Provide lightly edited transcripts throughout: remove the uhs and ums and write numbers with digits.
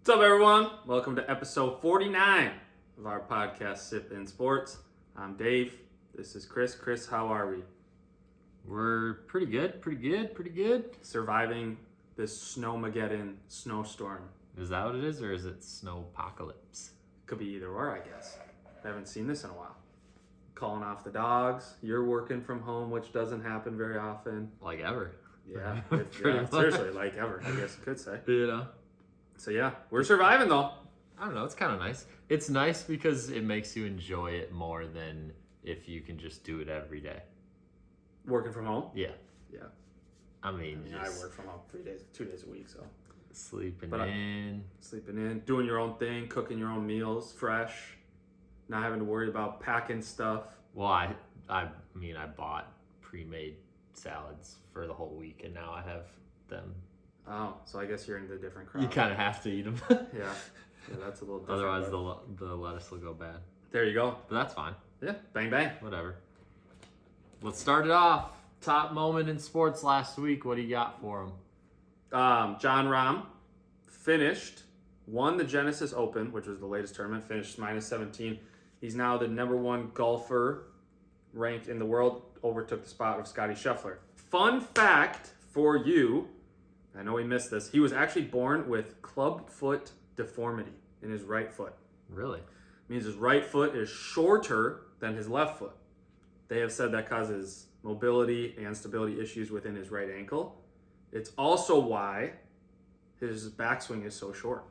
What's up, everyone? Welcome to episode 49 of our podcast, Sip in Sports. I'm Dave. This is Chris. Chris, how are we? We're pretty good. Surviving this snowmageddon snowstorm. Is that what it is, or is it snowpocalypse? Could be either or, I guess. I haven't seen this in a while. Calling off the dogs. You're working from home, which doesn't happen very often. Like ever. Yeah, Pretty much. seriously, like ever, I guess you could say. You know? So yeah, we're surviving though. I don't know, it's kind of nice. It's nice because it makes you enjoy it more than if you can just do it every day. Working from home? Yeah. Yeah. I mean I just work from home 2 days a week, so. sleeping But sleeping in, doing your own thing, cooking your own meals, fresh, not having to worry about packing stuff. Well, I bought pre-made salads for the whole week, and now I have them. Oh, so I guess you're in the different crowd. You kind of have to eat them. Yeah, that's a little different. Otherwise, but the lettuce will go bad. there you go. But that's fine. Yeah, bang bang. Whatever. Let's start it off. Top moment in sports last week. What do you got for him? John Rahm won the Genesis Open, which was the latest tournament, finished minus 17. He's now the number one golfer ranked in the world, overtook the spot of Scotty Scheffler. Fun fact for you, I know he missed this, he was actually born with club foot deformity in his right foot. Really? Means his right foot is shorter than his left foot. They have said that causes mobility and stability issues within his right ankle. It's also why his backswing is so short.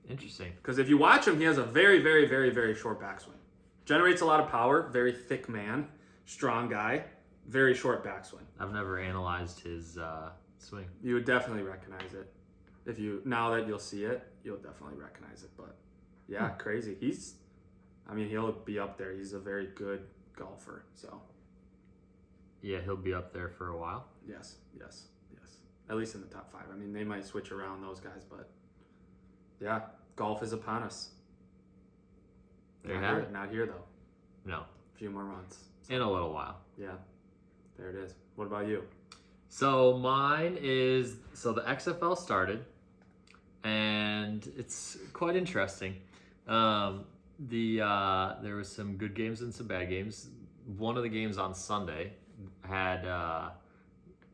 Interesting. Because if you watch him, he has a very, very, very, very short backswing. Generates a lot of power, very thick man, strong guy, very short backswing. I've never analyzed his swing. You would definitely recognize it. Now that you'll see it, you'll definitely recognize it. But yeah, crazy. He'll be up there. He's a very good golfer. So Yeah, he'll be up there for a while. yes. At least in the top 5. They might switch around those guys, but yeah, golf is upon us. There you have it. Not here though. No, A few more months. in a little while. Yeah, there it is. What about you? So mine is, the XFL started, and it's quite interesting. There was some good games and some bad games. One of the games on Sunday had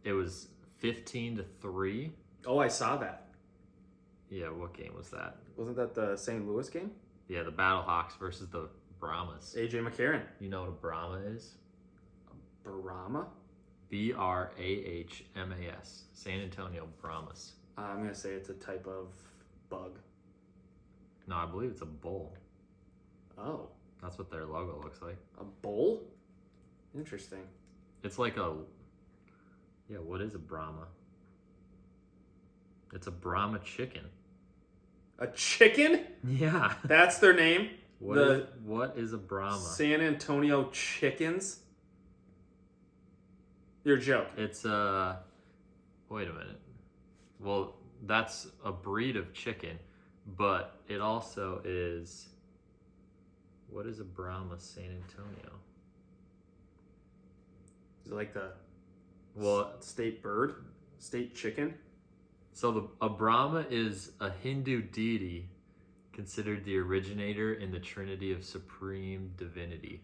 it was 15-3. Oh, I saw that. Yeah, what game was that? Wasn't that the St. Louis game? Yeah, the Battlehawks versus the Brahmas. AJ McCarron. You know what a Brahma is? Brahma? Brahmas. San Antonio Brahmas. I'm going to say it's a type of bug. No, I believe it's a bull. Oh. That's what their logo looks like. A bull? Interesting. It's like what is a Brahma? It's a Brahma chicken. A chicken? Yeah. That's their name? What is a Brahma? San Antonio Chickens? You're joking. It's wait a minute. Well, that's a breed of chicken, but it also is, what is a Brahma San Antonio? Is it like the state bird? State chicken? So a Brahma is a Hindu deity considered the originator in the Trinity of Supreme Divinity.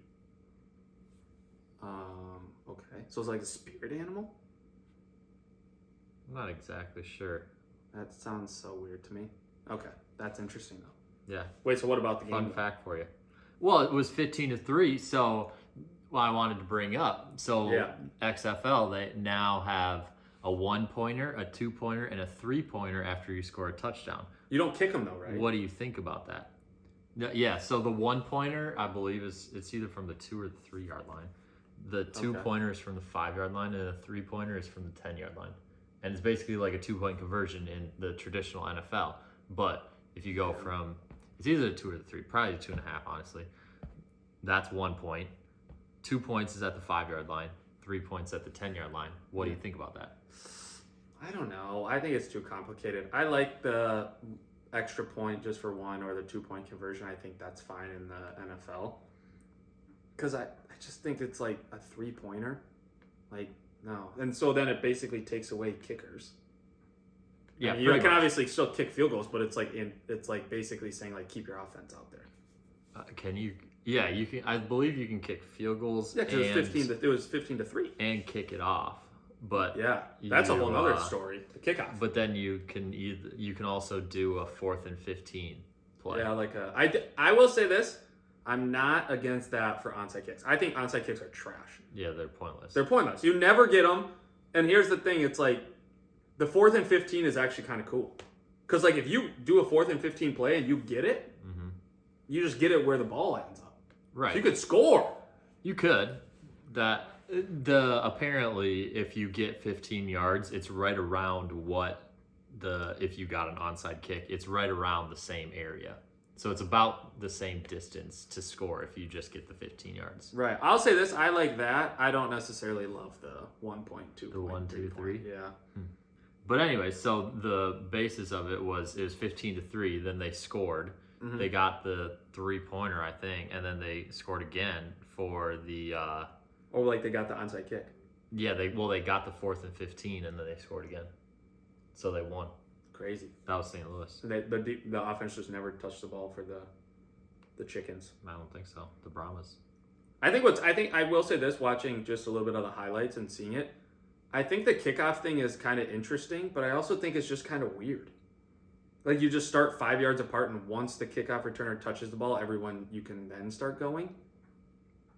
Okay. So it's like a spirit animal? I'm not exactly sure. That sounds so weird to me. Okay. That's interesting though. Yeah. Wait, so what about the game? Fun fact for you. Well, it was 15-3, so I wanted to bring up. So Yeah. XFL, they now have a 1-pointer, a 2-pointer, and a 3-pointer after you score a touchdown. You don't kick them though, right? What do you think about that? Yeah, so the 1-pointer, I believe, it's either from the 2 or the 3 yard line. The 2-pointer is from the 5 yard line, and the 3-pointer is from the 10 yard line. And it's basically like a 2-point conversion in the traditional NFL. But if you go from, it's either the 2 or the 3, probably the 2.5, honestly. That's 1 point. 2 points is at the 5 yard line. 3 points at the 10 yard line. What do you think about that? I don't know. I think it's too complicated. I like the extra point just for 1 or the 2-point conversion. I think that's fine in the NFL. Because I just think it's like a 3-pointer. Like, no. And so then it basically takes away kickers. Yeah, you can obviously still kick field goals, but it's like basically saying like keep your offense out there. Can you? Yeah, you can. I believe you can kick field goals. Yeah, because it was 15-3, and kick it off. But yeah, that's a whole other story. The kickoff. But then you can also do a 4th and 15 play. Yeah, I will say this. I'm not against that for onside kicks. I think onside kicks are trash. Yeah, they're pointless. They're pointless. You never get them. And here's the thing. It's like the 4th and 15 is actually kind of cool. Because like if you do a 4th and 15 play and you get it, you just get it where the ball ends up. Right. So you could score. You could. Apparently, if you get 15 yards, it's right around if you got an onside kick, it's right around the same area. So it's about the same distance to score if you just get the 15 yards. Right. I'll say this. I like that. I don't necessarily love the 1.2. The 1, 2, 3? Yeah. But anyway, so the basis of it was 15-3. Then they scored. They got the 3-pointer, I think, and then they scored again for the... or like they got the onside kick. Yeah, they got the 4th and 15, and then they scored again. So they won. Crazy. That was St. Louis. The offense just never touched the ball for the Chickens. I don't think so. The Brahmas. I think I will say this, watching just a little bit of the highlights and seeing it, I think the kickoff thing is kind of interesting, but I also think it's just kind of weird. Like you just start 5 yards apart, and once the kickoff returner touches the ball, you can then start going.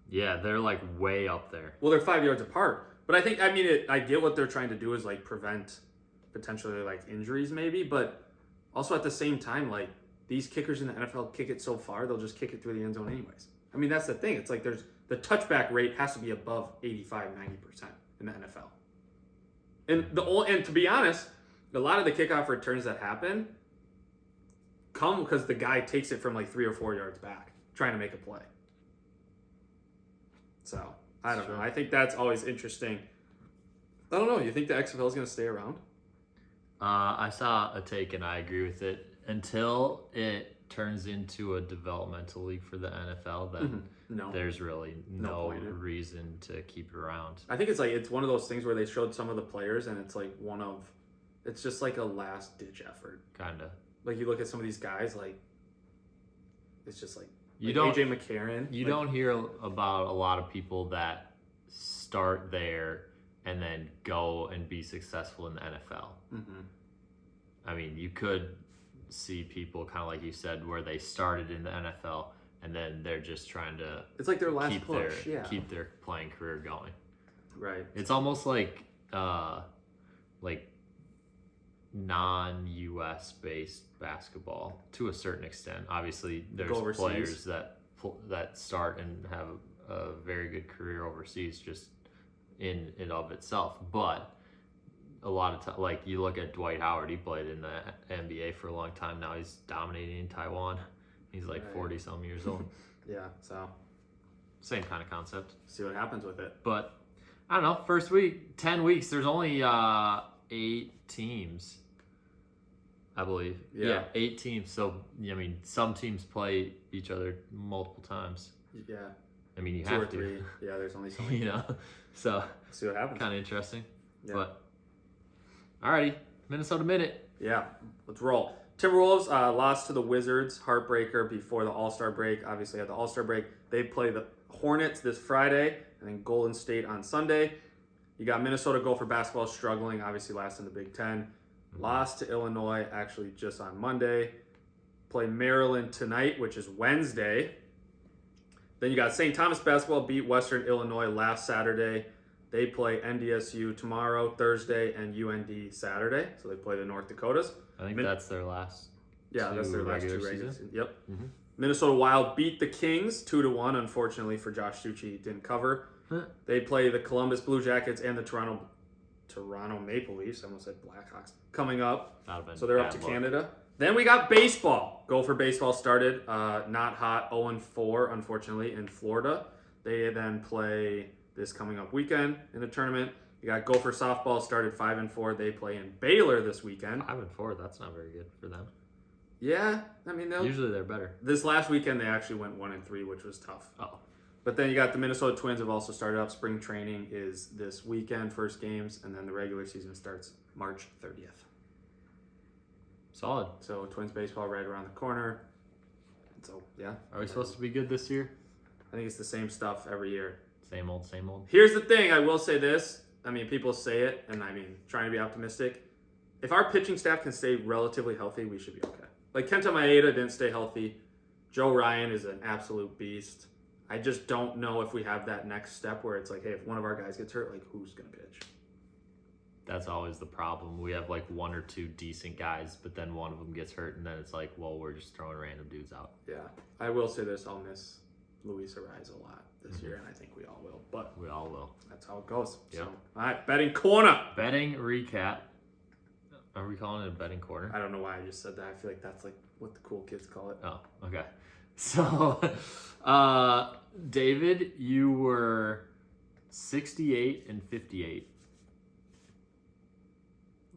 Yeah, they're like way up there. Well, they're 5 yards apart, but I get what they're trying to do is like prevent potentially like injuries maybe, but also at the same time, like these kickers in the NFL kick it so far, they'll just kick it through the end zone anyways. I mean, that's the thing. It's like the touchback rate has to be above 85-90% in the NFL. And to be honest, a lot of the kickoff returns that happen come because the guy takes it from like 3 or 4 yards back trying to make a play. So, I don't know. I think that's always interesting. I don't know. You think the XFL is going to stay around? I saw a take and I agree with it. Until it turns into a developmental league for the NFL, then there's really no reason to keep it around. I think it's one of those things where they showed some of the players and it's like it's just like a last ditch effort. Kind of. Like you look at some of these guys, like it's just like AJ McCarron. You don't hear about a lot of people that start there and then go and be successful in the NFL. I mean, you could see people kind of like you said, where they started in the NFL and then they're just trying to. It's like their last push. Keep their playing career going. Right. It's almost like non-US based basketball to a certain extent. Obviously, there's players that start and have a very good career overseas just in and of itself. But a lot of time, like you look at Dwight Howard, he played in the NBA for a long time. Now he's dominating in Taiwan. He's like 40 some years old. Yeah, so same kind of concept. See what happens with it. But I don't know. First week, 10 weeks. There's only 8 teams. I believe. Yeah, 8 teams. So, I mean, some teams play each other multiple times. Yeah. I mean, you 2 have or to. 3. Yeah, there's only so many. So see what happens. Kind of interesting. Yeah. But, alrighty, Minnesota Minute. Yeah, let's roll. Timberwolves lost to the Wizards, heartbreaker before the All-Star break. Obviously, at the All-Star break, they play the Hornets this Friday, and then Golden State on Sunday. You got Minnesota Gopher basketball struggling, obviously last in the Big Ten. Lost to Illinois actually just on Monday. Play Maryland tonight, which is Wednesday. Then you got St. Thomas basketball beat Western Illinois last Saturday. They play NDSU tomorrow, Thursday, and UND Saturday. So they play the North Dakotas. I think that's their last. Yeah, that's their last 2 regular season. Yep. Minnesota Wild beat the Kings 2-1. Unfortunately for Josh Tucci, didn't cover. They play the Columbus Blue Jackets and the Toronto Maple Leafs. I almost said Blackhawks coming up. So they're up to Canada. Then we got baseball. Gopher baseball started not hot, 0-4, unfortunately, in Florida. They then play this coming up weekend in the tournament. You got Gopher softball started 5-4. They play in Baylor this weekend. 5-4. That's not very good for them. Yeah, I mean usually they're better. This last weekend they actually went 1-3, which was tough. Oh. But then you got the Minnesota Twins have also started up. Spring training is this weekend, first games, and then the regular season starts March 30th. Solid. So Twins baseball right around the corner. So yeah. Are we supposed to be good this year? I think it's the same stuff every year. Same old, same old. Here's the thing. I will say this. I mean, people say it, and I mean, trying to be optimistic. If our pitching staff can stay relatively healthy, we should be okay. Like Kenta Maeda didn't stay healthy. Joe Ryan is an absolute beast. I just don't know if we have that next step where it's like, hey, if one of our guys gets hurt, like who's going to pitch? That's always the problem. We have like one or two decent guys, but then one of them gets hurt, and then it's like, well, we're just throwing random dudes out. Yeah. I will say this. I'll miss Luis Ariz a lot this year, and I think we all will. But we all will. That's how it goes. Yep. So, all right, betting corner. Betting recap. Are we calling it a betting corner? I don't know why I just said that. I feel like that's like what the cool kids call it. Oh, okay. So, David, you were 68 and 58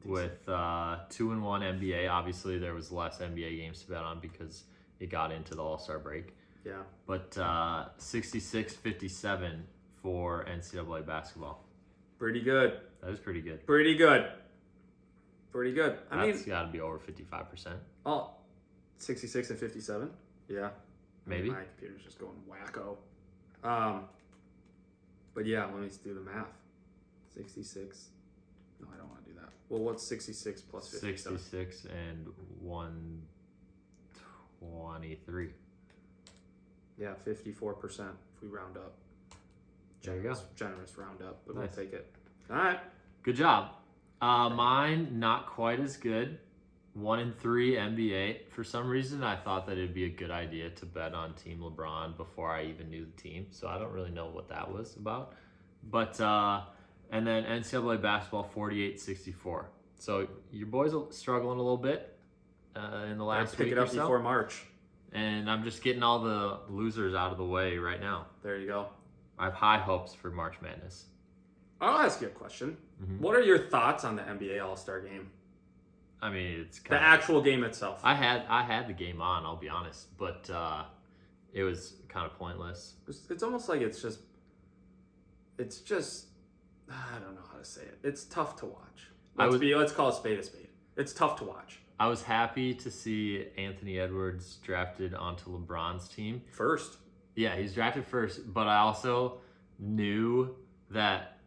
with 2-1 NBA. Obviously, there was less NBA games to bet on because it got into the All-Star break. Yeah. But 66-57 for NCAA basketball. Pretty good. That is pretty good. Pretty good. Pretty good. That's got to be over 55%. Oh, 66 and 57? Yeah. Maybe. My computer's just going wacko. But yeah, let me do the math. 66. No, I don't want to do that. Well, what's 66 plus 57? 66 and 123. Yeah, 54% if we round up. There you go. Generous round up, but Nice. we'll take it. All right. Good job. Mine, not quite as good. 1-3 NBA. For some reason, I thought that it'd be a good idea to bet on Team LeBron before I even knew the team. So I don't really know what that was about. But, and then NCAA basketball 48-64. So your boys are struggling a little bit in the last Pick week it up or so. before March. And I'm just getting all the losers out of the way right now. There you go. I have high hopes for March Madness. I'll ask you a question. Mm-hmm. What are your thoughts on the NBA All-Star Game? I mean, it's The actual game itself. I had the game on, I'll be honest, but it was kind of pointless. It's almost like it's just I don't know how to say it. It's tough to watch. Let's call a spade a spade. It's tough to watch. I was happy to see Anthony Edwards drafted onto LeBron's team. First. Yeah, he's drafted first, but I also knew that,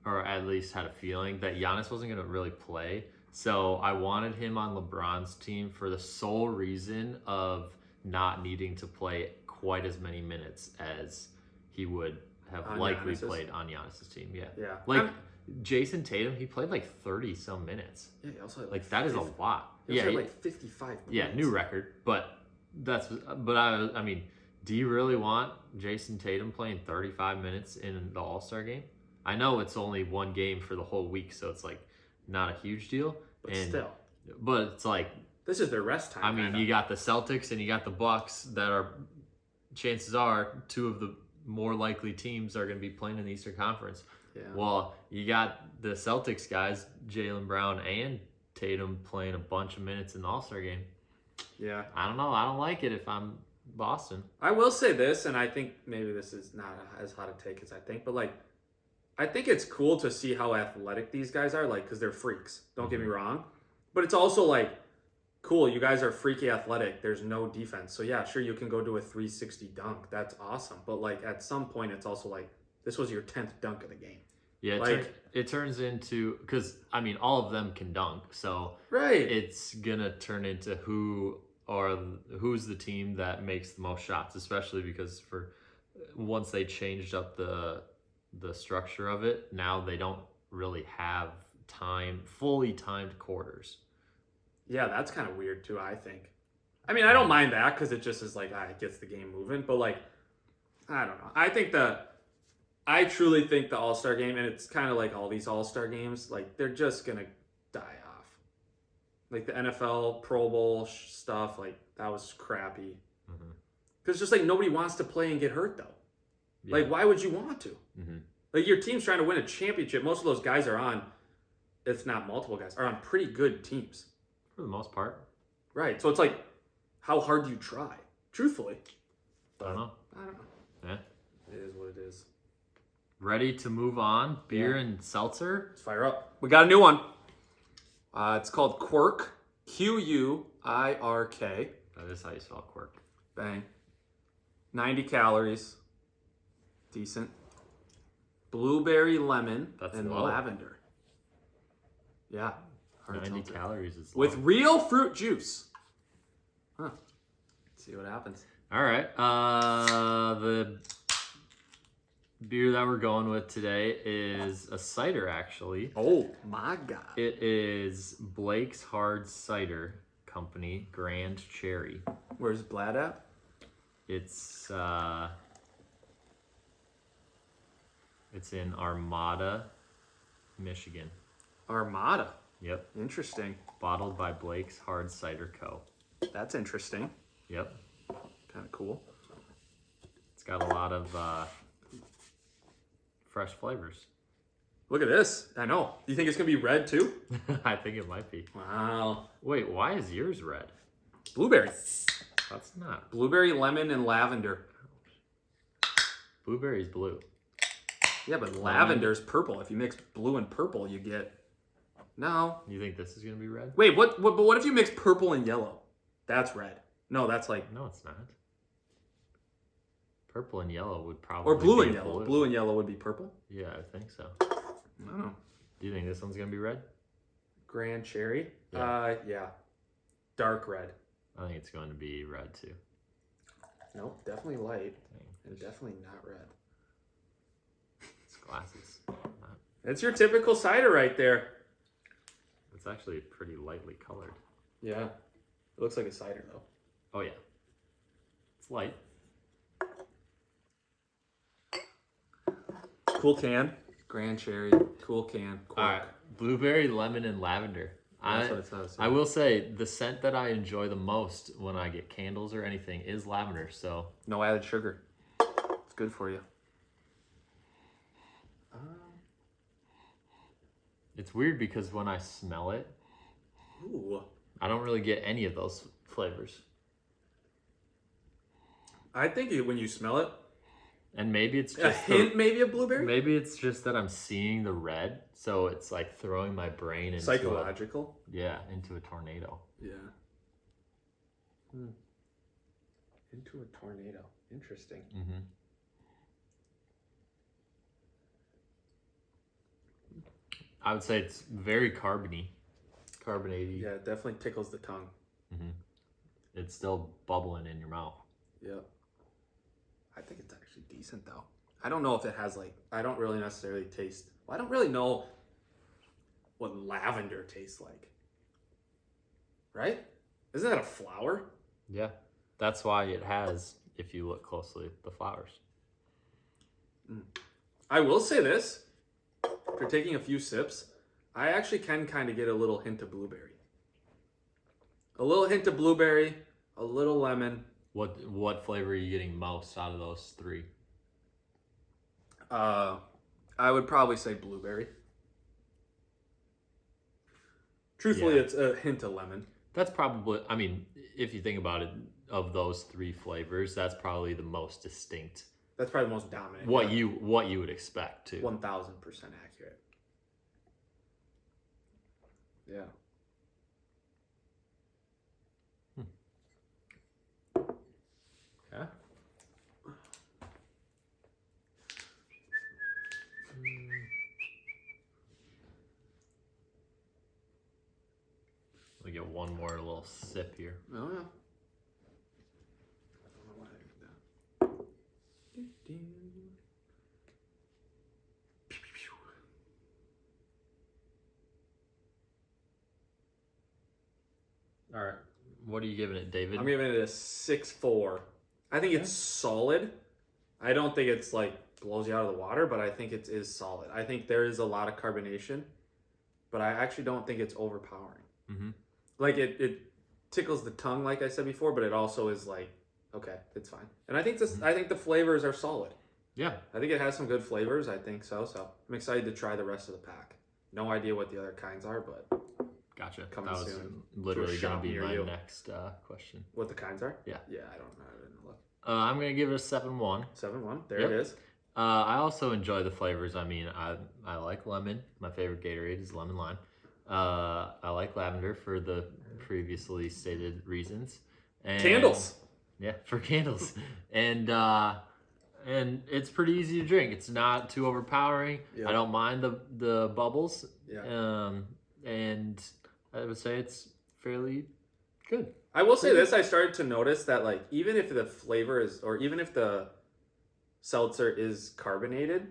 or at least had a feeling, that Giannis wasn't going to really play. So I wanted him on LeBron's team for the sole reason of not needing to play quite as many minutes as he would have likely played on Giannis's team. Yeah. Yeah. Like Jason Tatum, he played like 30 some minutes. Yeah, he also had Like that is a lot. He also had like 55 minutes. Yeah, new record. But I mean, do you really want Jason Tatum playing 35 minutes in the All-Star game? I know it's only one game for the whole week, so it's like not a huge deal. But still. But it's like, this is their rest time. I mean, you got the Celtics and you got the Bucks that are, chances are, two of the more likely teams are going to be playing in the Eastern Conference. Yeah. Well, you got the Celtics guys, Jaylen Brown and Tatum, playing a bunch of minutes in the All-Star game. Yeah. I don't know. I don't like it if I'm Boston. I will say this, and I think maybe this is not as hot a take as I think, but like, I think it's cool to see how athletic these guys are, like, because they're freaks. Don't get me wrong. But it's also like, cool, you guys are freaky athletic. There's no defense. So yeah, sure, you can go do a 360 dunk. That's awesome. But like, at some point, it's also like, this was your 10th dunk of the game. Yeah, it turns into, because, I mean, all of them can dunk. So right, it's going to turn into who's the team that makes the most shots, especially because once they changed up the structure of it, now they don't really have fully timed quarters. Yeah, that's kind of weird too, I think. I mean, I don't mind that because it just is like, it gets the game moving. But like, I don't know. I truly think the All-Star game, and it's kind of like all these All-Star games, like they're just going to die off. Like the NFL Pro Bowl stuff, like that was crappy. Mm-hmm. Because just like nobody wants to play and get hurt though. Yeah. Like, why would you want to? Mm-hmm. Like, your team's trying to win a championship. Most of those guys are on, if not multiple guys, are on pretty good teams. For the most part. Right. So it's like, how hard do you try? Truthfully. I don't know. Yeah. It is what it is. Ready to move on? Beer and seltzer? Let's fire up. We got a new one. It's called Quirk. Quirk. That is how you spell Quirk. Bang. 90 calories. Decent. Blueberry, lemon, That's and low. lavender. Yeah. Hard 90 seltzer. calories is With low. real fruit juice. Huh. Let's see what happens. All right. The beer that we're going with today is a cider, actually. Oh, my God. It is Blake's Hard Cider Company Grand Cherry. Where's Blad at? It's in Armada, Michigan. Armada. Yep. Interesting. Bottled by Blake's Hard Cider Co. That's interesting. Yep. Kind of cool. It's got a lot of fresh flavors. Look at this. I know. Do you think it's going to be red too? I think it might be. Wow. Wait, why is yours red? Blueberry. That's not. Blueberry, lemon, and lavender. Blueberry's blue. Yeah, but lavender's purple. If you mix blue and purple, you get... No. You think this is going to be red? Wait, but what if you mix purple and yellow? That's red. No, that's like... No, it's not. Purple and yellow would probably Or blue be and yellow. Blue and yellow would be purple? Yeah, I think so. I don't know. Do you think this one's going to be red? Grand cherry? Yeah. Yeah. Dark red. I think it's going to be red too. Nope, definitely light. Dang, And definitely not red. It's glasses. It's your typical cider right there. It's actually pretty lightly colored. Yeah. It looks like a cider, though. Oh, yeah. It's light. Cool can. Grand cherry. Cool can. Quirk. All right. Blueberry, lemon, and lavender. That's what it says. I will say the scent that I enjoy the most when I get candles or anything is lavender. So No added sugar. It's good for you. it's weird because when I smell it, Ooh. I don't really get any of those flavors. I think when you smell it, And maybe it's a just hint maybe of blueberry? maybe it's just that I'm seeing the red, so it's like throwing my brain into Psychological? into a tornado. Yeah. Into a tornado. Interesting. Mm-hmm. I would say it's very carbonaty. Yeah, it definitely tickles the tongue. Mm-hmm. It's still bubbling in your mouth. Yeah. I think it's actually decent, though. I don't know if it has, like... I don't really necessarily taste... Well, I don't really know what lavender tastes like. Right? Isn't that a flower? Yeah, that's why it has, if you look closely, the flowers. I will say this. After taking a few sips, I actually can kind of get a little hint of blueberry. A little hint of blueberry, a little lemon. What flavor are you getting most out of those three? I would probably say blueberry. Truthfully, Yeah. it's a hint of lemon. That's probably, I mean, if you think about it, of those three flavors, that's probably the most distinct. That's probably the most dominant. What you would expect too. 1000% accurate. Yeah. Yeah. We get one more little sip here. Oh, yeah. All right. What are you giving it, David? I'm giving it a 6.4. I think it's solid. I don't think it's like blows you out of the water, but I think it is solid. I think there is a lot of carbonation, but I actually don't think it's overpowering. Mm-hmm. Like it tickles the tongue, like I said before, but it also is like, okay, it's fine. And I think I think the flavors are solid. Yeah. I think it has some good flavors. I think so. So I'm excited to try the rest of the pack. No idea what the other kinds are, but Gotcha. Coming that was soon literally to a going shop to be near my you. next question. what the kinds are? Yeah. Yeah, I don't know. I didn't look. I'm going to give it a 7-1. 7.1. There Yep. it is. I also enjoy the flavors. I mean, I like lemon. My favorite Gatorade is lemon lime. I like lavender for the previously stated reasons. And, Candles. Yeah, for candles. and it's pretty easy to drink. It's not too overpowering. Yep. I don't mind the bubbles. Yeah. And I would say it's fairly good. I will say this, I started to notice that like even if the flavor is, or even if the seltzer is carbonated,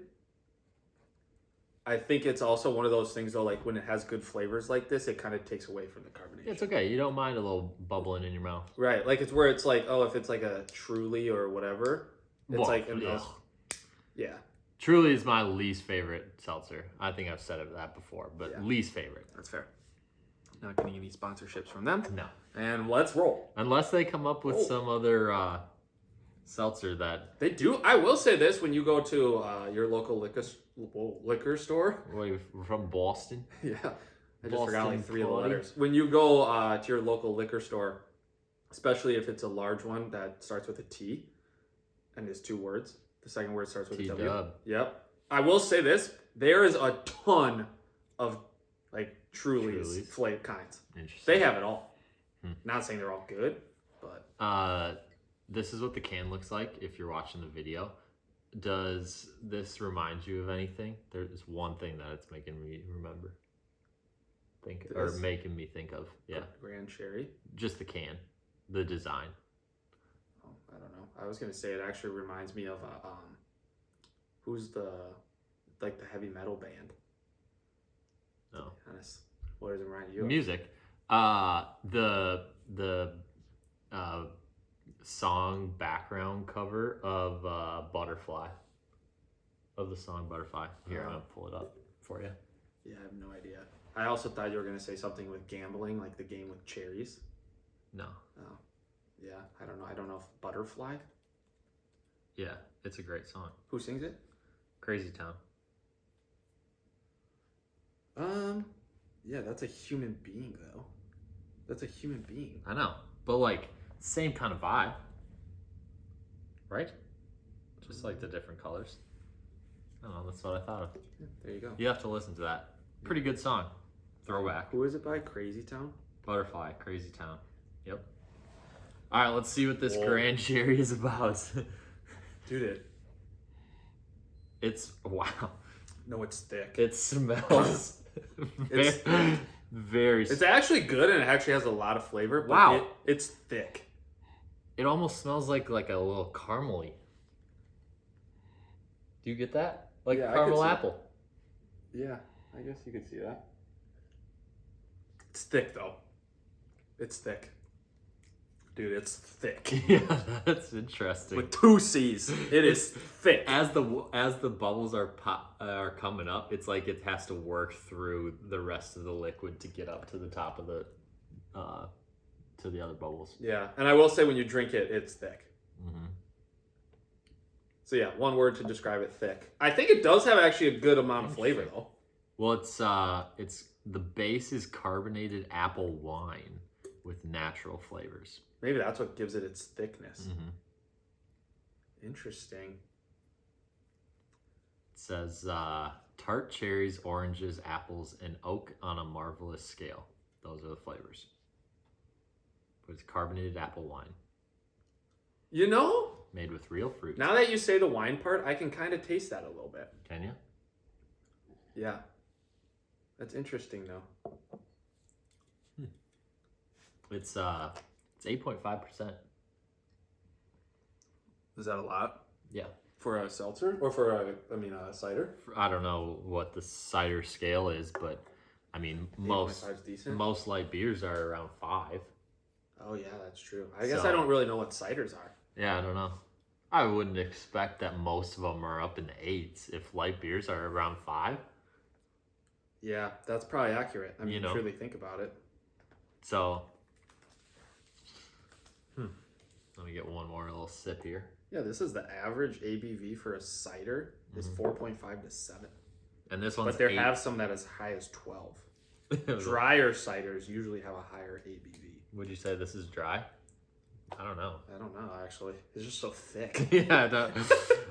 I think it's also one of those things though, like when it has good flavors like this, it kind of takes away from the carbonation. It's okay. You don't mind a little bubbling in your mouth. Right. Like it's where it's like, oh, if it's like a Truly or whatever, it's Well, like, ugh. yeah. Truly is my least favorite seltzer. I think I've said that before, but Yeah. least favorite. That's fair. Not getting any sponsorships from them. No. And let's roll. Unless they come up with some other seltzer that... They do. I will say this, when you go to your local liquor store. What, you're from Boston? Yeah. I just Boston forgot like 3 of the quality. letters. When you go to your local liquor store, especially if it's a large one that starts with a T and is 2 words, the second word starts with a W. T-dub. Yep. I will say this, there is a ton of like Truly's flavor kinds. Interesting. They have it all. Not saying they're all good, but this is what the can looks like if you're watching the video. Does this remind you of anything? There's one thing that it's making me remember. Making me think of. Yeah. Grand Cherry. Just the can. The design. Oh, I don't know. I was gonna say it actually reminds me of who's the heavy metal band? No. Honest. What does it remind you of? Music. The song background cover of Butterfly. Of the song Butterfly. Here, I'm gonna pull it up for you. Yeah, I have no idea. I also thought you were gonna say something with gambling, like the game with cherries. No. Oh. Yeah, I don't know. I don't know if Butterfly. Yeah, it's a great song. Who sings it? Crazy Town. Yeah, that's a human being though. That's a human being. I know, but like same kind of vibe, right? Just like the different colors. I don't know. That's what I thought of. Yeah, there you go. You have to listen to that. Pretty good song. Throwback. Who is it by? Crazy Town? Butterfly, Crazy Town. Yep. All right, let's see what this Grand Cherry is about. Dude, It's wow. No, it's thick. It smells very. It's actually good, and it actually has a lot of flavor. But Wow. it's thick. It almost smells like a little caramely. Do you get that? Like Yeah, I could caramel see apple. Yeah, I guess you could see that. It's thick though. It's thick. Dude, it's thick. Yeah, that's interesting. With 2 C's. It is thick. As the bubbles are coming up, it's like it has to work through the rest of the liquid to get up to the top of the to the other bubbles. Yeah, and I will say when you drink it, it's thick. Mm-hmm. So yeah, one word to describe it: thick. I think it does have actually a good amount of flavor though. Well, it's the base is carbonated apple wine with natural flavors. Maybe that's what gives it its thickness. Mm-hmm. Interesting. It says tart cherries, oranges, apples, and oak on a marvelous scale. Those are the flavors. But it's carbonated apple wine. You know, Made with real fruit. now that you say the wine part, I can kind of taste that a little bit. Can you? Yeah. That's interesting though. It's 8.5%. Is that a lot? Yeah. For a seltzer? Or for a cider? I don't know what the cider scale is, but I mean most 8.5 is decent. most light beers are around 5. Oh yeah, that's true. I guess So- I don't really know what ciders are. Yeah, I don't know. I wouldn't expect that most of them are up in the 8s if light beers are around 5. Yeah, that's probably accurate. I mean, You know. truly think about it. So, let me get one more little sip here. Yeah, this is the average ABV for a cider is 4.5 to 7. And this one's But there 8. have some that as high as 12. Drier ciders usually have a higher ABV. Would you say this is dry? I don't know. I don't know, actually. It's just so thick. Yeah,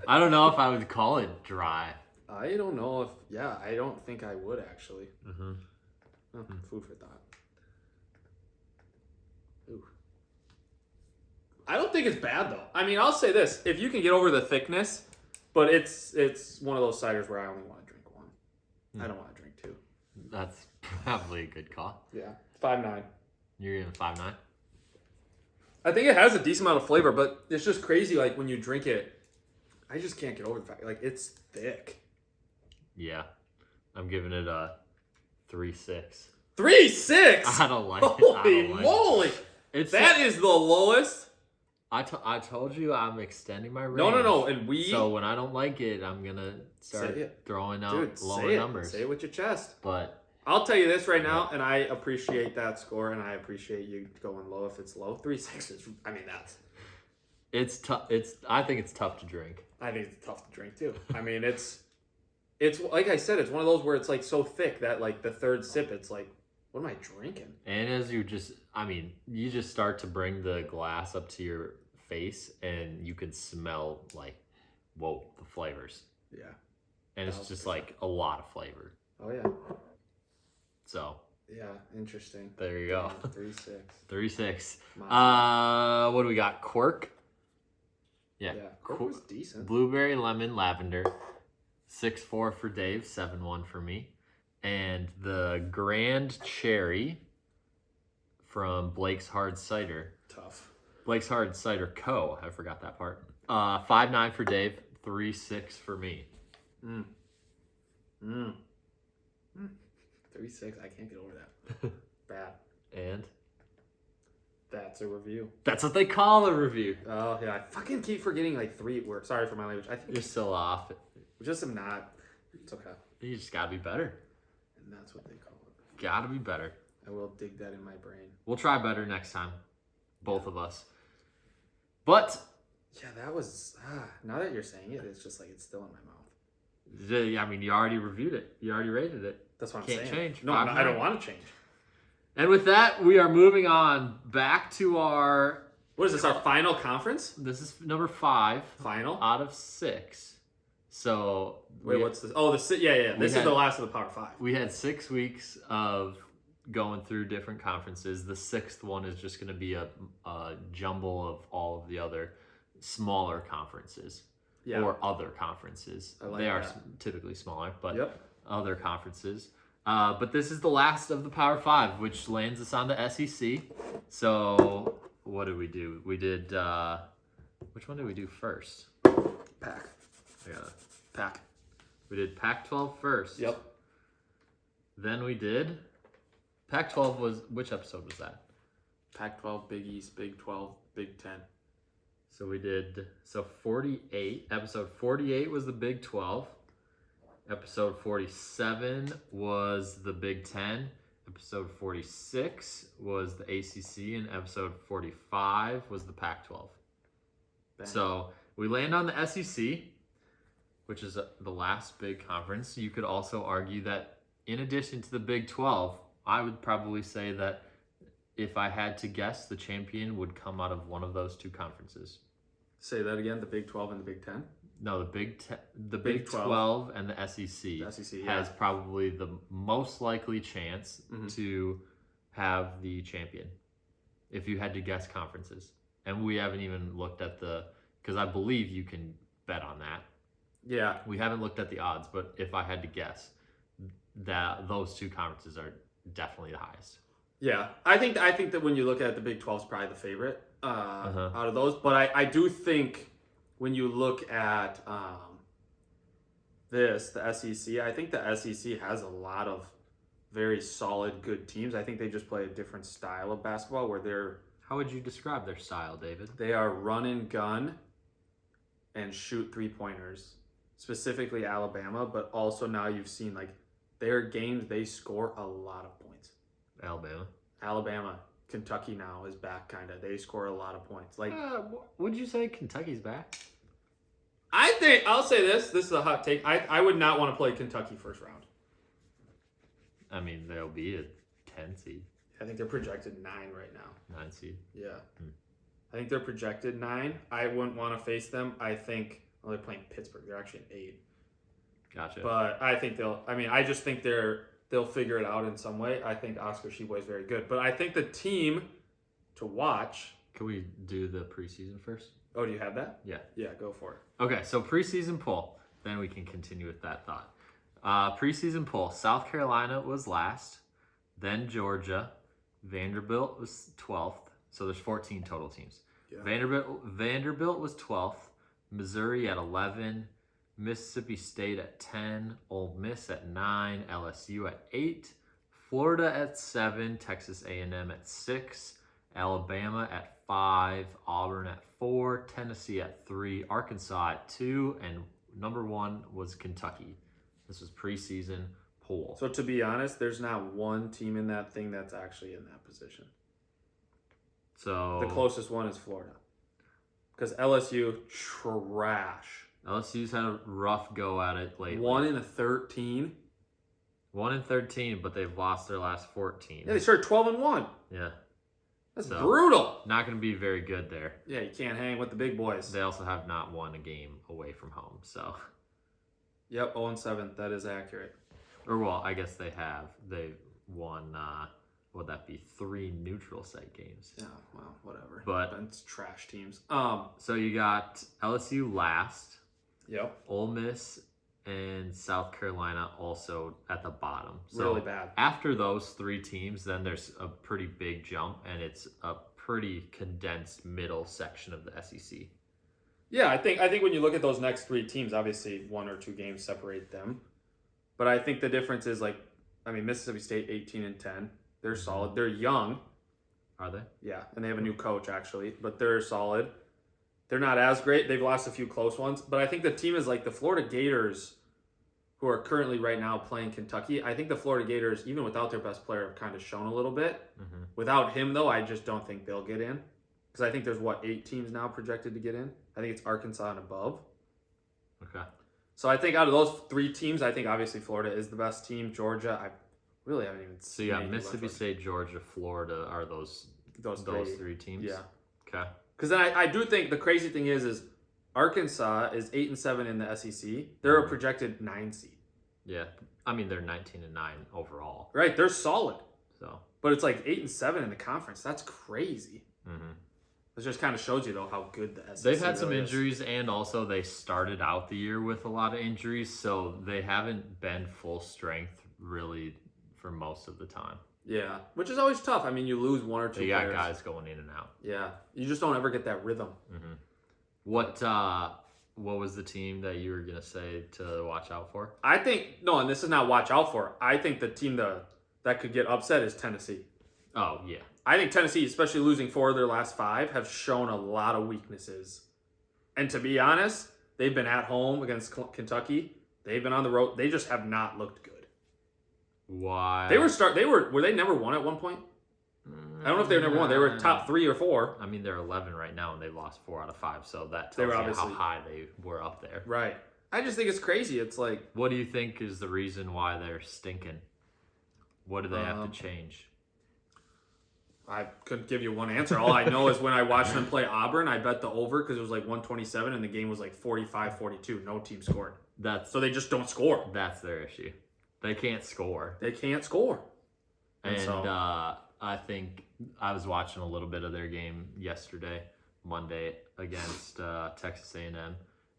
I don't know if I would call it dry. I don't know if... Yeah, I don't think I would, actually. Mm-hmm. Food for thought. Ooh. I don't think it's bad though. I mean, I'll say this: if you can get over the thickness, but it's one of those ciders where I only want to drink one. I don't want to drink two. That's probably a good call. Yeah, 5.9. You're giving 5.9? I think it has a decent amount of flavor, but it's just crazy. Like when you drink it, I just can't get over the fact like it's thick. Yeah, I'm giving it a 3.6. 3.6. I don't like Holy it. moly! That is the lowest. I told you I'm extending my range. No, and So when I don't like it, I'm gonna start throwing out lower numbers. Say it with your chest. But I'll tell you this right now, and I appreciate that score, and I appreciate you going low if it's low. 3.6 is, I mean, that's... It's tough. I think it's tough to drink. I think it's tough to drink, too. I mean, it's like I said, it's one of those where it's, like, so thick that, like, the third sip, it's like, what am I drinking? And as you just start to bring the glass up to your face, and you can smell, like, whoa, the flavors. Yeah. And it's just, like, a lot of flavor. Oh, yeah. So. Yeah, interesting. There you go. 3.6. 3.6. What do we got? Quirk? Yeah. Quirk was decent. Blueberry, lemon, lavender. 6.4 for Dave, 7.1 for me. And the Grand Cherry from Blake's Hard Cider. Tough. Blake's Hard Cider Co. I forgot that part. 5.9 for Dave, 3.6 for me. 3.6. I can't get over that. Bad. And that's a review. That's what they call a review. Oh yeah, I fucking keep forgetting like 3 words. Sorry for my language. I think you're still off. Just am not. It's okay. You just gotta be better. And that's what they call it. Gotta be better. I will dig that in my brain. We'll try better next time. Both of us. But yeah, that was now that you're saying it, it's just like it's still in my mouth. I mean, you already reviewed it. You already rated it. That's what I'm saying. Can't change. No, I don't want to change. And with that, we are moving on back to our... What is this, our final conference? This is number 5. Final? Out of 6. So... Wait, what's this? Oh, yeah. This is the last of the Power 5. We had 6 weeks of going through different conferences. The 6th one is just going to be a jumble of all of the other smaller conferences. Yeah. Or other conferences. They are typically smaller, but other conferences. But this is the last of the Power 5, which lands us on the SEC. So, what did we do? We did, which one did we do first? Pac. I got it. Pac. We did Pac-12 first. Yep. Then we did, Pac-12 was, which episode was that? Pac-12, Big East, Big 12, Big 10. So we did, 48, episode 48 was the Big 12. Episode 47 was the Big 10. Episode 46 was the ACC. And episode 45 was the Pac-12. Bang. So we land on the SEC, which is the last big conference. You could also argue that in addition to the Big 12, I would probably say that if I had to guess, the champion would come out of one of those two conferences. Say that again, the Big 12 and the Big 10? No, the Big 12 and the SEC, has probably the most likely chance to have the champion if you had to guess conferences. And we haven't even looked at because I believe you can bet on that. Yeah. We haven't looked at the odds, but if I had to guess, that those two conferences are definitely the highest. Yeah. I think that when you look at it, the Big 12 is probably the favorite out of those. But I do think when you look at the SEC, I think the SEC has a lot of very solid, good teams. I think they just play a different style of basketball where they're... How would you describe their style, David? They are run and gun and shoot three-pointers, specifically Alabama, but also now you've seen like their games, they score a lot of points. Alabama. Kentucky now is back kind of. They score a lot of points. Like, would you say Kentucky's back? I think, I'll say this is a hot take. I would not want to play Kentucky first round. I mean, they'll be a 10 seed. I think they're projected 9 right now. 9 seed? Yeah. I think they're projected 9. I wouldn't want to face them. I think, they're playing Pittsburgh. They're actually an 8. Gotcha. But I think I just think they're they'll figure it out in some way. I think Oscar Tshiebwe is very good. But I think the team to watch... Can we do the preseason first? Oh, do you have that? Yeah. Yeah, go for it. Okay, so preseason poll. Then we can continue with that thought. Preseason poll. South Carolina was last. Then Georgia. Vanderbilt was 12th. So there's 14 total teams. Yeah. Vanderbilt was 12th. Missouri at 11. Mississippi State at 10. Ole Miss at 9. LSU at 8. Florida at 7. Texas A&M at 6. Alabama at 5. Auburn at 4. Tennessee at 3. Arkansas at 2. And number 1 was Kentucky. This was preseason poll. So to be honest, there's not one team in that thing that's actually in that position. So the closest one is Florida. Because LSU, trash. LSU's had a rough go at it lately. 1 in 13. 1 in 13, but they've lost their last 14. Yeah, they started 12-1. Yeah. That's So, brutal. Not going to be very good there. Yeah, you can't hang with the big boys. They also have not won a game away from home, so. Yep, 0-7. That is accurate. Or, well, I guess they have. They won, would that be 3 neutral site games? Yeah, well, whatever. But it's trash teams. So you got LSU last. Yep. Ole Miss and South Carolina also at the bottom. So really bad. After those 3 teams, then there's a pretty big jump, and it's a pretty condensed middle section of the SEC. Yeah, I think when you look at those next 3 teams, obviously 1 or 2 games separate them. But I think the difference is Mississippi State 18-10. They're solid. They're young. Are they? Yeah, and they have a new coach actually, but they're solid. They're not as great. They've lost a few close ones, but I think the team is like the Florida Gators, who are currently right now playing Kentucky. I think the Florida Gators, even without their best player, have kind of shown a little bit. Mm-hmm. Without him, though, I just don't think they'll get in. Because I think there's, 8 teams now projected to get in? I think it's Arkansas and above. Okay. So I think out of those 3 teams, I think obviously Florida is the best team. Georgia, I really haven't even seen. So yeah, Mississippi State, Georgia, Florida are those 3 teams? Yeah. Okay. Because then I do think the crazy thing is Arkansas is 8-7 in the SEC. They're a projected 9 seed. Yeah, I mean they're 19-9 overall. Right, they're solid. So, but it's like 8-7 in the conference. That's crazy. Mm-hmm. It just kind of shows you though how good the SEC. They've had some really injuries, and also they started out the year with a lot of injuries, so they haven't been full strength really for most of the time. Yeah, which is always tough. I mean, you lose 1 or 2 They got players. guys going in and out. Yeah, you just don't ever get that rhythm. Mm-hmm. What was the team that you were gonna say to watch out for? I think and this is not watch out for. I think the team that could get upset is Tennessee. Oh yeah, I think Tennessee, especially losing 4 of their last 5, have shown a lot of weaknesses. And to be honest, they've been at home against Kentucky. They've been on the road. They just have not looked good. Why? Were they never won at one point? I don't know if they were number 1. They were top 3 or 4. I mean, they're 11 right now, and they've lost 4 out of 5. So that tells you how high they were up there. Right. I just think it's crazy. It's like, what do you think is the reason why they're stinking? What do they have to change? I couldn't give you one answer. All I know is when I watched them play Auburn, I bet the over because it was like 127, and the game was like 45-42. No team scored. So they just don't score. That's their issue. They can't score. They can't score. And I think I was watching a little bit of their game yesterday, Monday, against Texas A&M.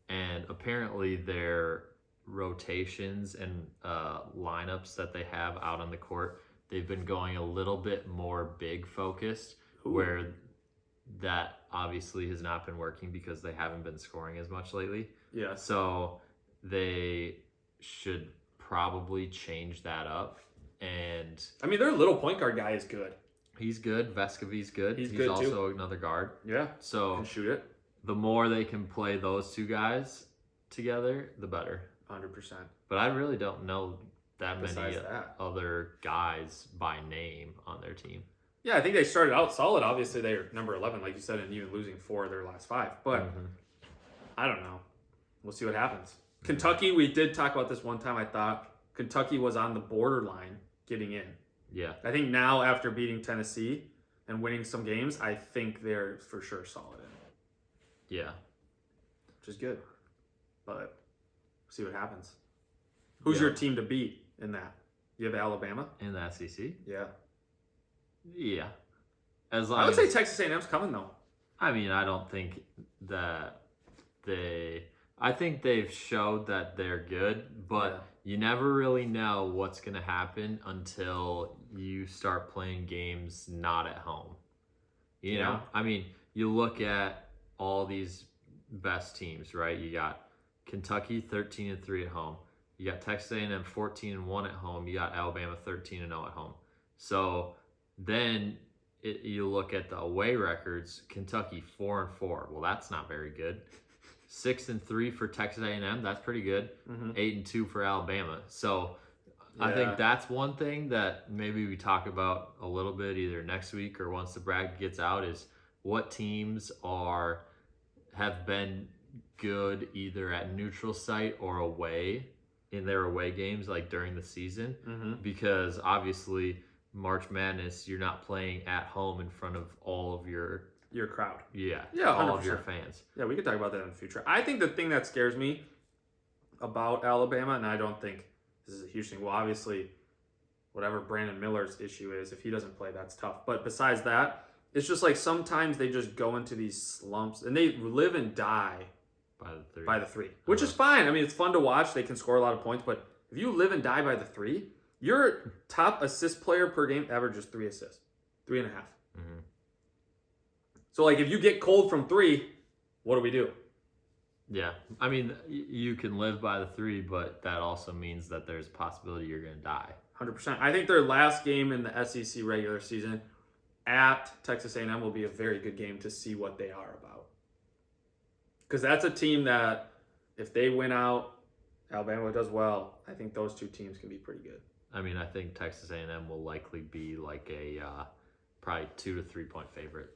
And apparently their rotations and lineups that they have out on the court, they've been going a little bit more big focused, where that obviously has not been working because they haven't been scoring as much lately. Yeah. So they should probably change that up. And I mean, their little point guard guy is good. He's good. Vescovi's good. He's good also too. another guard. Yeah. So can shoot it. The more they can play those 2 guys together, the better. 100%. But I really don't know that Besides many that. other guys by name on their team. Yeah, I think they started out solid. Obviously, they're number 11, like you said, and even losing 4 of their last 5. But I don't know. We'll see what happens. Kentucky, we did talk about this one time. I thought Kentucky was on the borderline getting in. Yeah. I think now after beating Tennessee and winning some games, I think they're for sure solid in. Yeah. Which is good. But see what happens. Who's your team to beat in that? You have Alabama in the SEC. Yeah. Yeah, as long I would as, say Texas A&M's coming though. I mean, I don't think that I think they've showed that they're good, but you never really know what's going to happen until you start playing games not at home. You know, I mean, you look at all these best teams, right? You got Kentucky 13-3 at home. You got Texas A&M 14-1 at home. You got Alabama 13-0 at home. So then you look at the away records. Kentucky 4-4. Well, that's not very good. 6-3 for Texas A&M. That's pretty good. 8-2 for Alabama. So I think that's one thing that maybe we talk about a little bit either next week or once the bracket gets out is what teams have been good either at neutral site or away in their away games like during the season. Because obviously March Madness, you're not playing at home in front of all of your crowd. Yeah, 100%. all of your fans. Yeah, we could talk about that in the future. I think the thing that scares me about Alabama, and I don't think this is a huge thing. Well, obviously, whatever Brandon Miller's issue is, if he doesn't play, that's tough. But besides that, it's just like sometimes they just go into these slumps and they live and die by the three, which is fine. I mean, it's fun to watch. They can score a lot of points, but if you live and die by the three, your top assist player per game averages 3 assists, 3.5. So, like, if you get cold from 3, what do we do? Yeah. I mean, you can live by the 3, but that also means that there's a possibility you're going to die. 100%. I think their last game in the SEC regular season at Texas A&M will be a very good game to see what they are about. Because that's a team that, if they win out, Alabama does well, I think those two teams can be pretty good. I mean, I think Texas A&M will likely be like a probably 2 to 3 point favorite.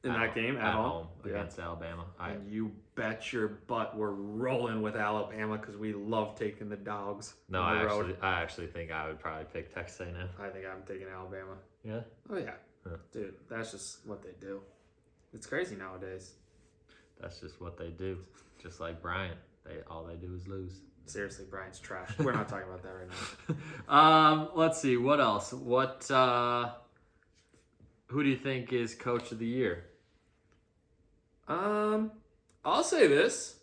In that game at home against Alabama. And you bet your butt we're rolling with Alabama because we love taking the dogs. No, I actually think I would probably pick Texas A&M. I think I'm taking Alabama. Yeah? Oh, yeah. Dude, that's just what they do. It's crazy nowadays. That's just what they do. Just like Bryant. All they do is lose. Seriously, Bryant's trash. We're not talking about that right now. Let's see. What else? Who do you think is coach of the year? I'll say this.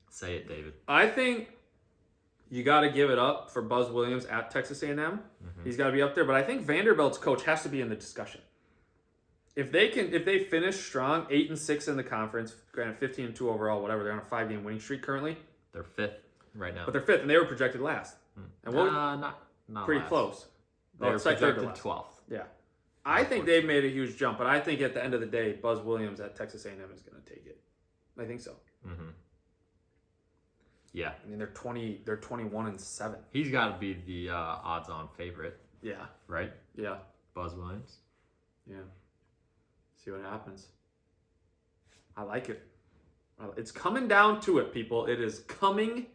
Say it, David. I think you got to give it up for Buzz Williams at Texas A&M. He's got to be up there, but I think Vanderbilt's coach has to be in the discussion. If they finish strong, 8-6 in the conference, granted 15-2 overall, whatever, they're on a 5-game winning streak currently. They're 5th right now. But they're 5th, and they were projected last. And not pretty last. Close. They were projected 12th. Yeah. I think they've made a huge jump, but I think at the end of the day, Buzz Williams at Texas A&M is going to take it. I think so. Yeah. I mean, they're 21-7. He's got to be the odds-on favorite. Yeah. Right? Yeah. Buzz Williams. Yeah. See what happens. I like it. It's coming down to it, people. It is coming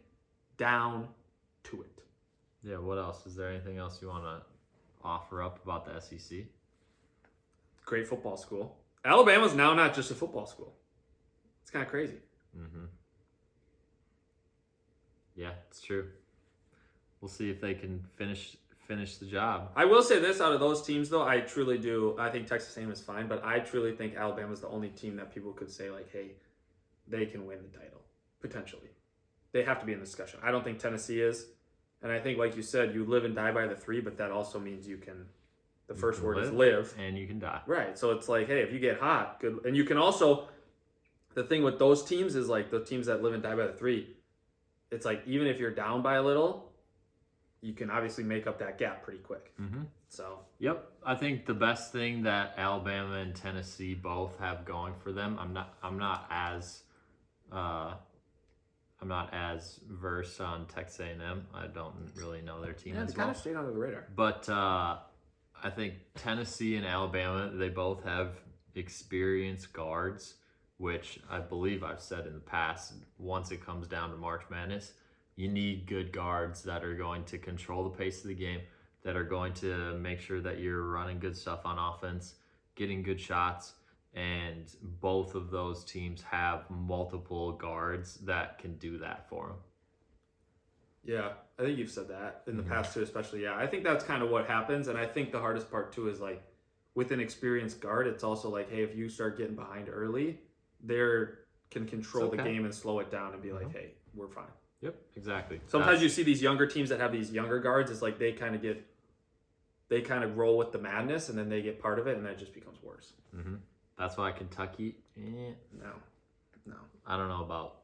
down to it. Yeah, what else? Is there anything else you want to offer up about the SEC? Great football school. Alabama's now not just a football school. It's kind of crazy. Yeah, it's true. We'll see if they can finish the job. I will say this, out of those teams, though, I truly do. I think Texas A&M is fine, but I truly think Alabama's the only team that people could say, like, hey, they can win the title, potentially. They have to be in the discussion. I don't think Tennessee is. And I think, like you said, you live and die by the 3, but that also means you can, the first word is live. And you can die. Right. So it's like, hey, if you get hot, good. And you can also, the thing with those teams is like the teams that live and die by the 3, it's like even if you're down by a little, you can obviously make up that gap pretty quick. So. Yep. I think the best thing that Alabama and Tennessee both have going for them, I'm not as versed on Texas A&M. I don't really know their team as well. Kind of stayed under the radar. But I think Tennessee and Alabama, they both have experienced guards, which I believe I've said in the past, once it comes down to March Madness, you need good guards that are going to control the pace of the game, that are going to make sure that you're running good stuff on offense, getting good shots. And both of those teams have multiple guards that can do that for them. Yeah, I think you've said that in the past too, especially. Yeah, I think that's kind of what happens, and I think the hardest part too is like with an experienced guard, it's also like, hey, if you start getting behind early, they can control the game and slow it down and be like, hey, we're fine. Yep, exactly. Sometimes you see these younger teams that have these younger guards. It's like they kind of roll with the madness, and then they get part of it, and then it just becomes worse. That's why Kentucky. No. I don't know about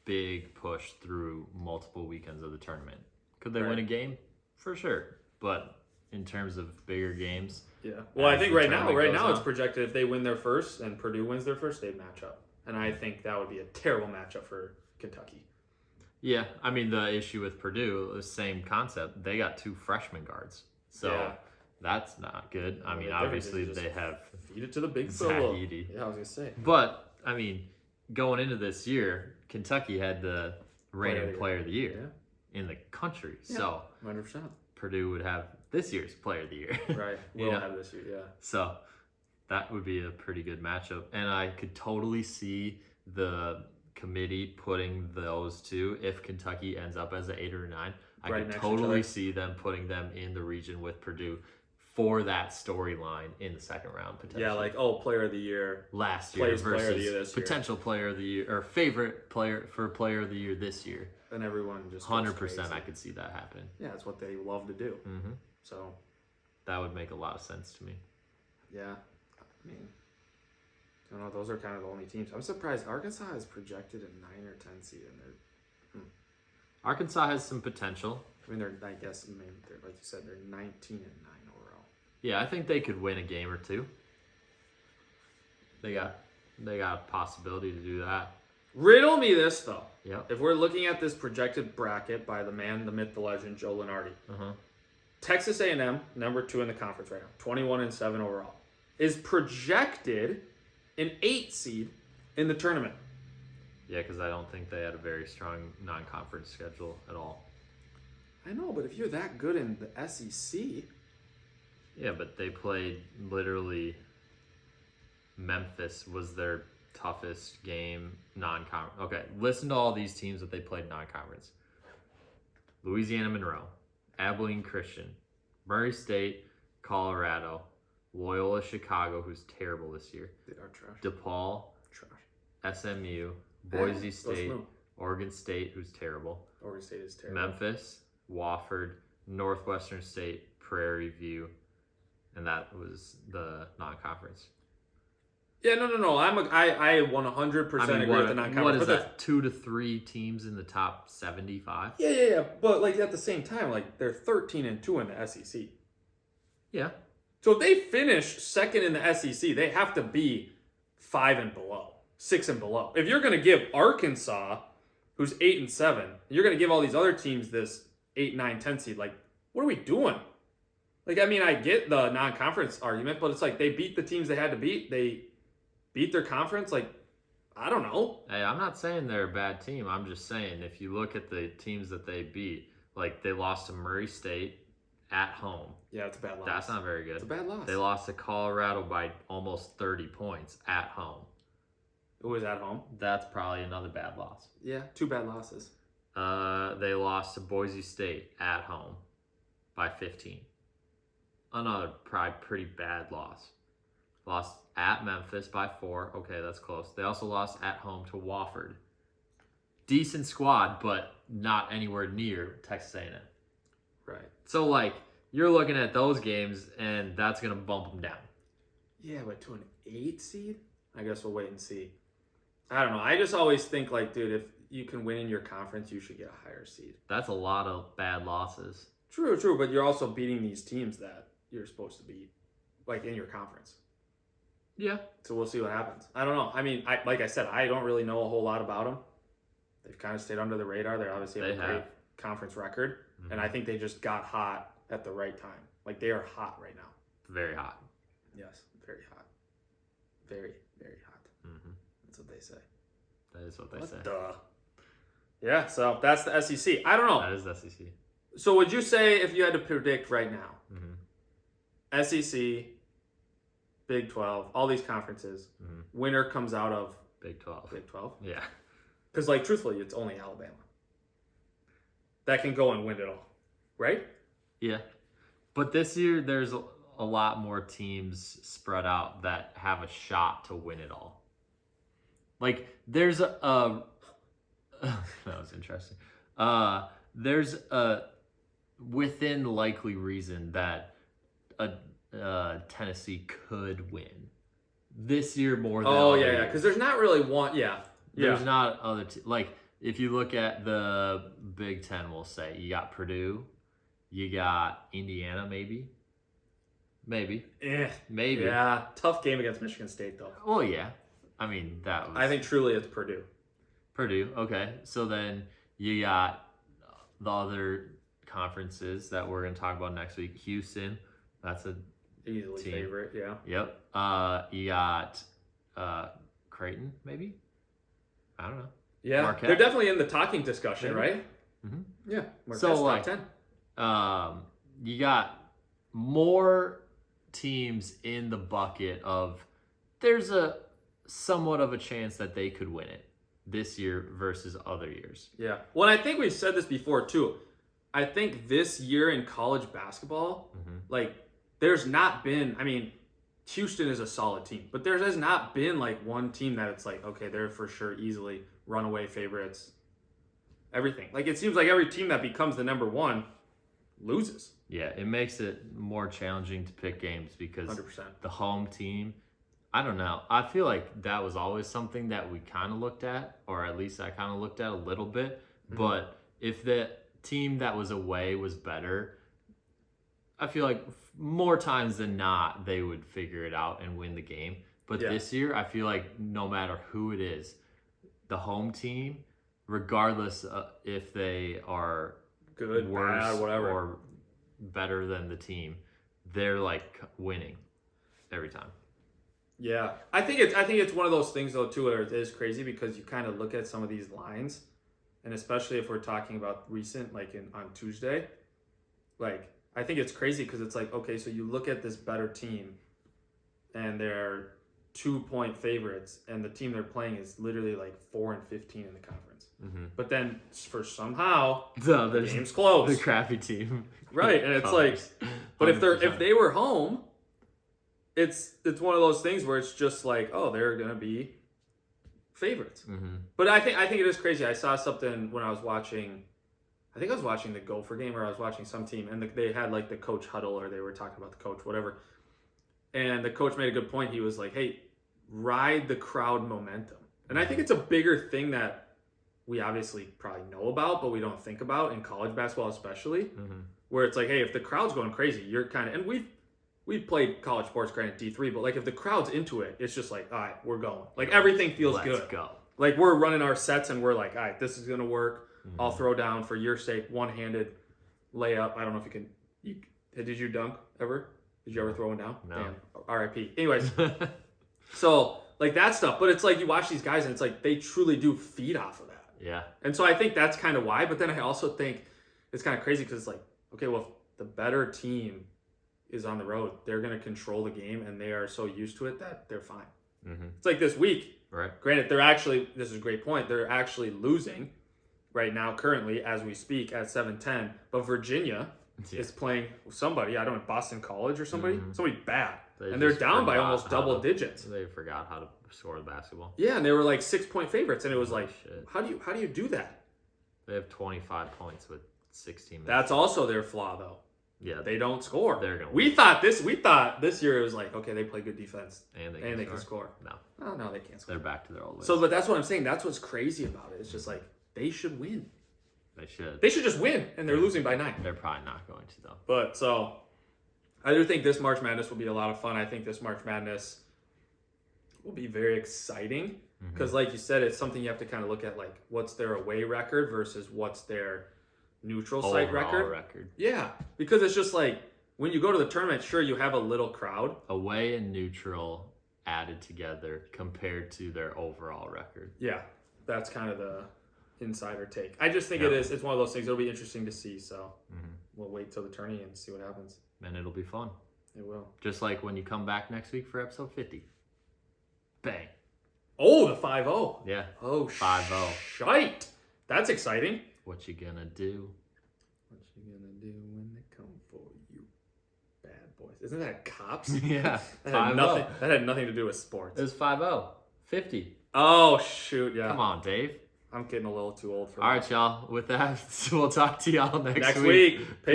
big push through multiple weekends of the tournament. Could they win a game? For sure. But in terms of bigger games, yeah. Well, I think right now it's projected if they win their first and Purdue wins their first, they match up, and I think that would be a terrible matchup for Kentucky. Yeah, I mean the issue with Purdue, the same concept. They got 2 freshman guards, so that's not good. I mean, obviously they have feed it to the big Zach fella. Edey. Yeah, I was gonna say. But I mean, going into this year, Kentucky had the reigning player of the year in the country. Yeah, so 100%. Purdue would have this year's player of the year. Right. We'll have this year, yeah. So that would be a pretty good matchup. And I could totally see the committee putting those two, if Kentucky ends up as an 8 or a 9, I could totally see them putting them in the region with Purdue for that storyline in the second round potentially. Yeah, like player of the year last year versus player of the year this potential player of the year or favorite player for player of the year this year. And everyone just 100% I could see that happen. Yeah, it's what they love to do. So that would make a lot of sense to me. Yeah, I mean, I don't know. Those are kind of the only teams. I'm surprised Arkansas is projected a 9 or 10 seed, and they're. Arkansas has some potential. I mean, I guess maybe they're, like you said, they're 19 and 9 overall. Yeah, I think they could win a game or two. They got a possibility to do that. Riddle me this though. Yep. If we're looking at this projected bracket by the man, the myth, the legend, Joe Lunardi, Texas A&M, number 2 in the conference right now, 21 and 7 overall, is projected an 8 seed in the tournament. Yeah, because I don't think they had a very strong non-conference schedule at all. I know, but if you're that good in the SEC... Yeah, but they played literally... Memphis was their toughest game non-conference. Okay, listen to all these teams that they played non-conference. Louisiana Monroe, Abilene Christian, Murray State, Colorado, Loyola Chicago, who's terrible this year. They are trash. DePaul, trash. SMU, Boise State, Oregon State, who's terrible. Oregon State is terrible. Memphis, Wofford, Northwestern State, Prairie View, and that was the non-conference. Yeah, no. I 100% agree with the non-conference. What is that? 2 to 3 teams in the top 75? Yeah. But like at the same time, like they're 13 and 2 in the SEC. Yeah. So if they finish second in the SEC, they have to be 5 and below, 6 and below. If you're going to give Arkansas, who's 8 and 7, you're going to give all these other teams this 8, 9, 10 seed. Like, what are we doing? Like, I mean, I get the non-conference argument, but it's like they beat the teams they had to beat. They beat their conference. Like, I don't know. Hey, I'm not saying they're a bad team. I'm just saying if you look at the teams that they beat, like they lost to Murray State at home. Yeah, it's a bad loss. That's not very good. It's a bad loss. They lost to Colorado by almost 30 points at home. It was at home. That's probably another bad loss. Yeah, 2 bad losses. They lost to Boise State at home by 15. Another probably pretty bad loss. Lost at Memphis by 4. Okay, that's close. They also lost at home to Wofford. Decent squad, but not anywhere near Texas A&M. Right. So, like, you're looking at those games, and that's going to bump them down. Yeah, but to an 8 seed? I guess we'll wait and see. I don't know. I just always think, like, dude, if you can win in your conference, you should get a higher seed. That's a lot of bad losses. True, but you're also beating these teams that you're supposed to beat, like, in your conference. Yeah. So we'll see what happens. I don't know. I mean, like I said, I don't really know a whole lot about them. They've kind of stayed under the radar. They obviously have a great conference record. Mm-hmm. And I think they just got hot at the right time. Like, they are hot right now. Very hot. Yes, very hot. Very, very hot. Mm-hmm. That's what they say. That is what they say. Duh. Yeah, so that's the SEC. I don't know. That is the SEC. So would you say, if you had to predict right now, mm-hmm. SEC, Big 12, all these conferences, winner comes out of Big 12. Big 12? Yeah. Because, like, truthfully, it's only Alabama. that can go and win it all, right? Yeah. But this year, there's a lot more teams spread out that have a shot to win it all. Like, there's that was interesting. There's a within likely reason that Tennessee could win this year more than Oh, other yeah, years. because there's not really one, There's not other like, if you look at the Big Ten, we'll say, you got Purdue, you got Indiana, maybe. Maybe. Yeah, tough game against Michigan State, though. Well, yeah. I mean, that was... I think truly it's Purdue. Purdue, okay. So then you got the other conferences that we're going to talk about next week. Houston, that's a easily team. favorite, yeah. Yep. You got Creighton, maybe? I don't know. Yeah, Marquette. They're definitely in the talking discussion, Maybe. right? Mm-hmm. Yeah, Marquette's So, top 10. You got more teams in the bucket of there's a somewhat of a chance that they could win it this year versus other years. Yeah. Well, I think we've said this before, too. I think this year in college basketball, like, there's not been, I mean, Houston is a solid team, but there has not been, like, one team that it's like, okay, they're for sure easily runaway favorites, everything. Like, it seems like every team that becomes the number one loses. Yeah, it makes it more challenging to pick games because 100%. the home team, I don't know. I feel like that was always something that we kind of looked at, or at least I kind of looked at a little bit. But if the team that was away was better, I feel like more times than not, they would figure it out and win the game. But this year, I feel like no matter who it is, the home team, regardless if they are good, worse, bad, whatever, or better than the team, they're like winning every time. Yeah, I think it's one of those things though too, where it is crazy because you kind of look at some of these lines, and especially if we're talking about recent, like on Tuesday, like I think it's crazy because it's like, okay, so you look at this better team, and they're 2-point favorites, and the team they're playing is literally like 4-15 in the conference. But then for somehow the game's close. The crappy team, right? And it's like, but 100%. if they were home. It's one of those things where it's just like, oh, they're gonna be favorites. But I think it is crazy. I saw something when I was watching. I think I was watching the Gopher game, or I was watching some team, and they had like the coach huddle, or they were talking about the coach, whatever. And the coach made a good point. He was like, "Hey, ride the crowd momentum." And I think it's a bigger thing that we obviously probably know about, but we don't think about in college basketball, especially, where it's like, hey, if the crowd's going crazy, you're kind of, and we've played college sports, granted D3, but like if the crowd's into it, it's just like, all right, we're going. Like everything feels good. Let's go. Like we're running our sets and we're like, all right, this is going to work. I'll throw down for your sake, one-handed layup. I don't know if did you dunk ever? Did you ever throw one down? No. Damn. RIP. Anyways, so like that stuff, but it's like you watch these guys and it's like they truly do feed off of that. Yeah. And so I think that's kind of why, but then I also think it's kind of crazy because it's like, okay, well, if the better team is on the road, they're going to control the game, and they are so used to it that they're fine. It's like this week. Right. Granted, this is a great point. They're actually losing right now, currently, as we speak, at 7-10. But Virginia is playing somebody, I don't know, Boston College or somebody bad. They're down by almost double digits. They forgot how to score the basketball. Yeah, and they were like 6-point favorites, and it was like, shit. how do you do that? They have 25 points with 16 minutes. That's also their flaw, though. Yeah, they don't score. They're gonna. We thought this year it was like, okay, they play good defense and they can score. No, they can't score. They're back to their old ways. So, but that's what I'm saying. That's what's crazy about it. It's just like they should win. They should. They should just win, and they're losing by 9. They're probably not going to though. But so, I do think this March Madness will be a lot of fun. I think this March Madness will be very exciting because, like you said, it's something you have to kind of look at, like what's their away record versus what's their neutral site record. Yeah, because it's just like when you go to the tournament, sure, you have a little crowd. Away and neutral added together compared to their overall record. Yeah, that's kind of the insider take. I just think it's one of those things. It'll be interesting to see. So we'll wait till the tourney and see what happens. And it'll be fun. It will. Just like when you come back next week for episode 50. Bang. Oh, the 5-0. Yeah. Oh, 5-0. Shite. That's exciting. What you gonna do? you gonna do when they come for you? Bad boys. Isn't that Cops? Yeah. That had nothing to do with sports. It was 5-0. 50. Oh, shoot, yeah. Come on, Dave. I'm getting a little too old for All that. right, y'all. With that, we'll talk to y'all next Next week.